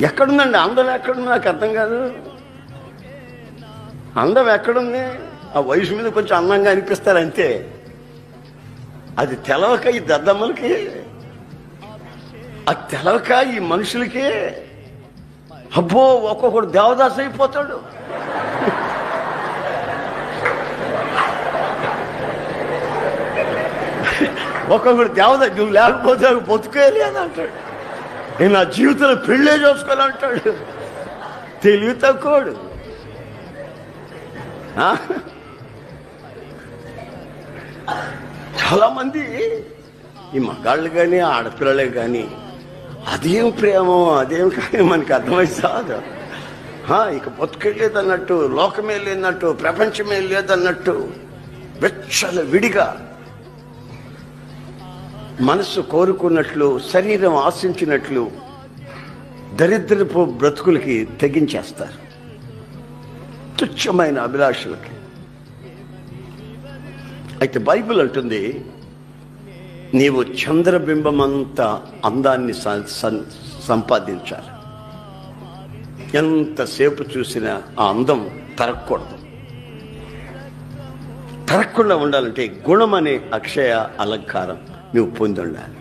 ఎక్కడుందండి అందం? ఎక్కడుంది నాకు అర్థం కాదు. అందం ఎక్కడుంది? ఆ వయసు మీద కొంచెం అందంగా అనిపిస్తారు అంతే. అది తెలవక ఈ దద్దమ్మలకి, అది తెలవక ఈ మనుషులకి. అబ్బో, ఒక్కొక్కడు దేవదాసు అయిపోతాడు. ఒక్కొక్కడు దేవదాసు, నువ్వు లేకపోతే బతుకేలేదంటాడు. నేను నా జీవితంలో పెళ్ళే చేసుకోవాలంటాడు. తెలివి తక్కువడు. చాలా మంది ఈ మగాళ్ళు కానీ ఆడపిల్లలే కానీ అదేం ప్రేమో అదేం కానీ మనకి అర్థమైతే కాదు. ఇక బతుకెళ్ళేదన్నట్టు, లోకమే లేదన్నట్టు, ప్రపంచమే లేదన్నట్టు వెచ్చల విడిగా మనసు కోరుకున్నట్లు, శరీరం ఆశించినట్లు దరిద్రపు బ్రతుకులకి తెగించేస్తారు, తుచ్చమైన అభిలాషలకి. అయితే బైబిల్ అంటుంది, నీవు చంద్రబింబమంతా అందాన్ని సంపాదించాలి. ఎంతసేపు చూసినా ఆ అందం తరగకూడదు. తరగకుండా ఉండాలంటే గుణం అనే అక్షయ అలంకారం నువ్వు పొంది ఉండాలి.